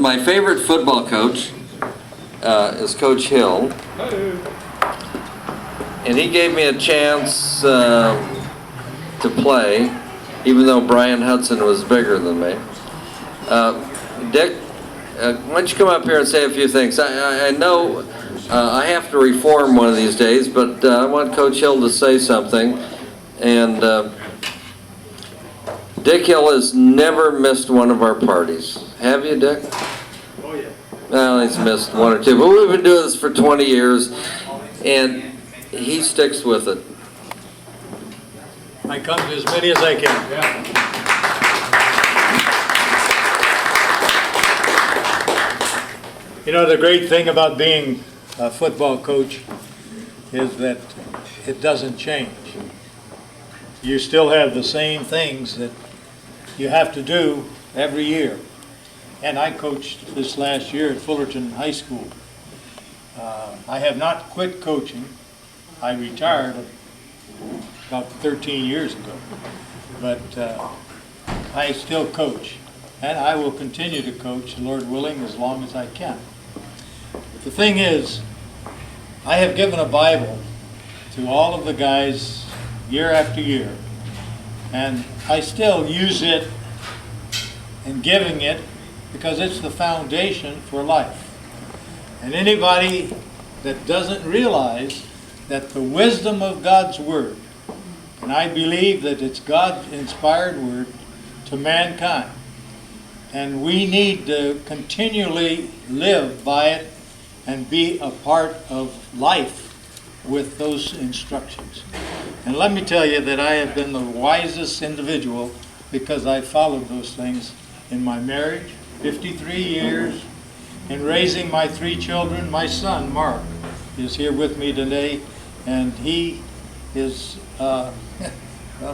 my favorite football coach is Coach Hill. And he gave me a chance to play, even though Brian Hudson was bigger than me. Dick, why don't you come up here and say a few things? I know I have to reform one of these days, but I want Coach Hill to say something. And Dick Hill has never missed one of our parties. Have you, Dick? Oh, yeah. Well, he's missed one or two, but we've been doing this for 20 years, and he sticks with it. I come to as many as I can. Yeah. You know, the great thing about being a football coach is that it doesn't change. You still have the same things that you have to do every year. And I coached this last year at Fullerton High School. I have not quit coaching. I retired about 13 years ago. But I still coach. And I will continue to coach, Lord willing, as long as I can. But the thing is, I have given a Bible to all of the guys year after year. And I still use it in giving it because it's the foundation for life. And anybody that doesn't realize that the wisdom of God's Word, and I believe that it's God-inspired Word to mankind, and we need to continually live by it and be a part of life with those instructions. And let me tell you that I have been the wisest individual because I followed those things in my marriage, 53 years, in raising my 3 children. My son, Mark, is here with me today, and he is, well,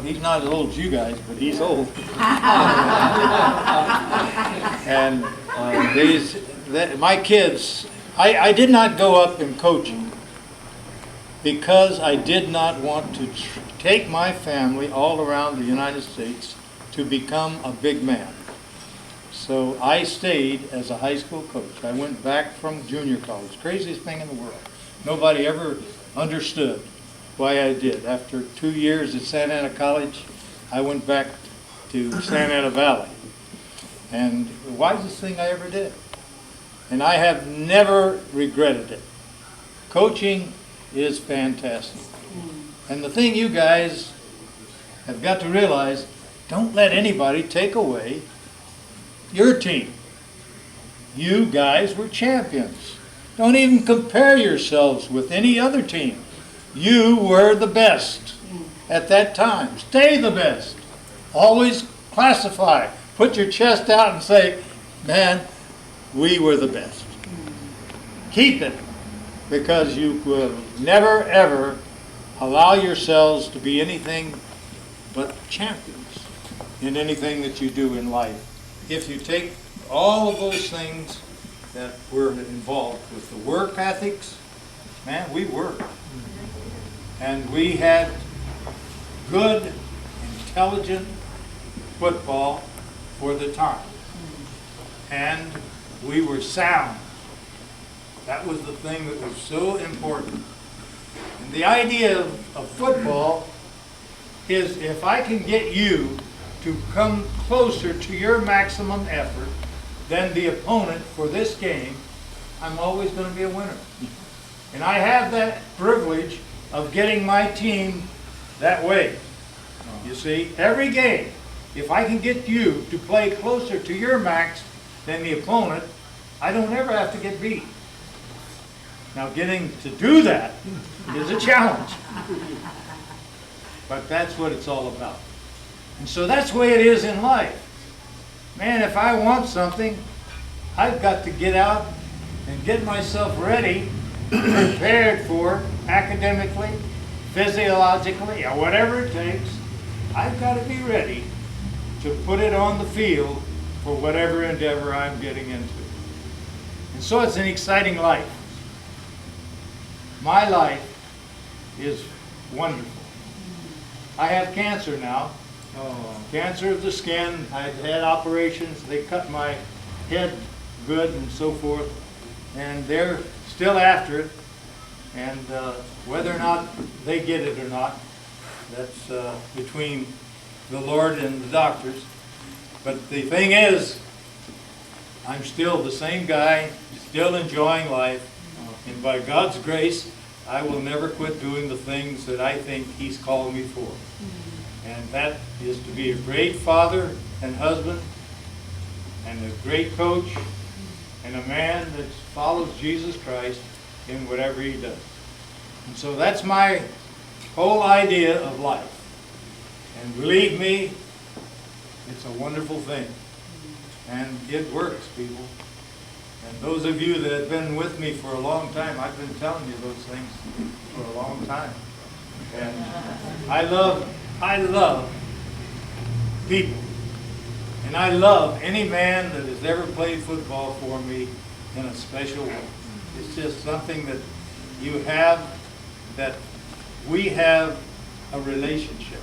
he's not as old as you guys, but he's old. And my kids, I did not go up in coaching because I did not want to take my family all around the United States to become a big man. So I stayed as a high school coach. I went back from junior college. Craziest thing in the world. Nobody ever understood why I did. After 2 years at Santa Ana College, I went back to Santa Ana Valley. And the wisest thing I ever did. And I have never regretted it. Coaching is fantastic. And the thing you guys have got to realize, don't let anybody take away your team. You guys were champions. Don't even compare yourselves with any other team. You were the best at that time. Stay the best. Always classify. Put your chest out and say, man, we were the best. Keep it, because you will never ever allow yourselves to be anything but champions in anything that you do in life. If you take all of those things that were involved with the work ethics, man, we worked. And we had good, intelligent football for the time. And we were sound. That was the thing that was so important. And the idea of football is if I can get you to come closer to your maximum effort than the opponent for this game, I'm always going to be a winner. And I have that privilege of getting my team that way. You see, every game, if I can get you to play closer to your max than the opponent, I don't ever have to get beat. Now, getting to do that is a challenge. But that's what it's all about. And so that's the way it is in life. Man, if I want something, I've got to get out and get myself ready, prepared for it, academically, physiologically, or whatever it takes. I've got to be ready to put it on the field for whatever endeavor I'm getting into. And so it's an exciting life. My life is wonderful. I have cancer now. Cancer of the skin. I've had operations. They cut my head good and so forth, and they're still after it, and whether or not they get it or not, that's between the Lord and the doctors. But the thing is, I'm still the same guy, still enjoying life, and by God's grace, I will never quit doing the things that I think He's called me for. And that is to be a great father and husband, and a great coach, and a man that follows Jesus Christ in whatever he does. And so that's my whole idea of life. And believe me, it's a wonderful thing. And it works, people. And those of you that have been with me for a long time, I've been telling you those things for a long time. And I love people. And I love any man that has ever played football for me in a special way. It's just something that you have, that we have a relationship.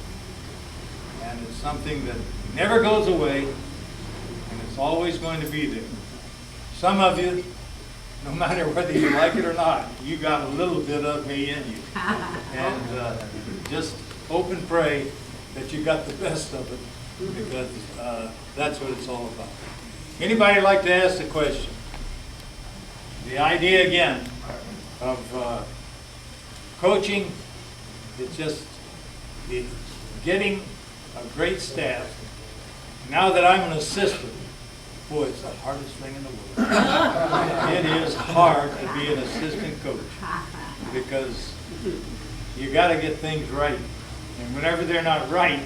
And it's something that never goes away, and it's always going to be there. Some of you, no matter whether you like it or not, you got a little bit of me in you. And just hope and pray that you got the best of it, because that's what it's all about. Anybody like to ask a question? The idea again of coaching, it's just getting a great staff. Now that I'm an assistant, boy, it's the hardest thing in the world. It is hard to be an assistant coach, because you got to get things right. And whenever they're not right,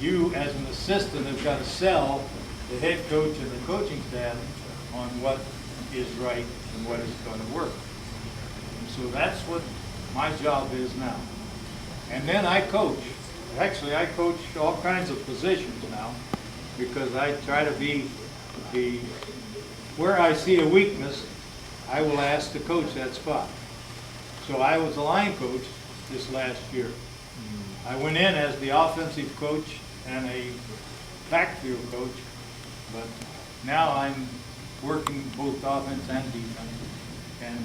you as an assistant have got to sell the head coach and the coaching staff on what is right and what is going to work. And so that's what my job is now. And then I coach. Actually, I coach all kinds of positions now, because I try to be where I see a weakness, I will ask to coach that spot. So I was a line coach this last year. I went in as the offensive coach and a backfield coach, but now I'm working both offense and defense, and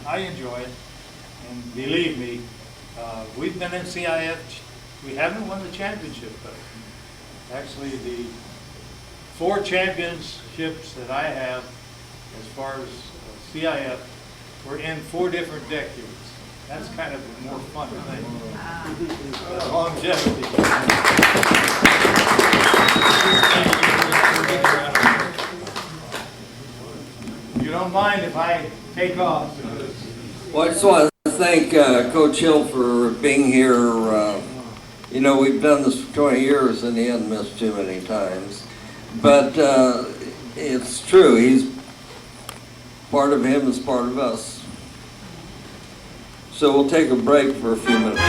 I enjoy it. And believe me, we've been in CIF. We haven't won the championship, but actually the 4 championships that I have as far as CIF were in 4 different decades. That's kind of a more fun thing. Longevity. You don't mind if I take off? Well, I just want to thank Coach Hill for being here. You know, we've done this for 20 years and he hasn't missed too many times. But it's true, he's part of him is part of us. So we'll take a break for a few minutes.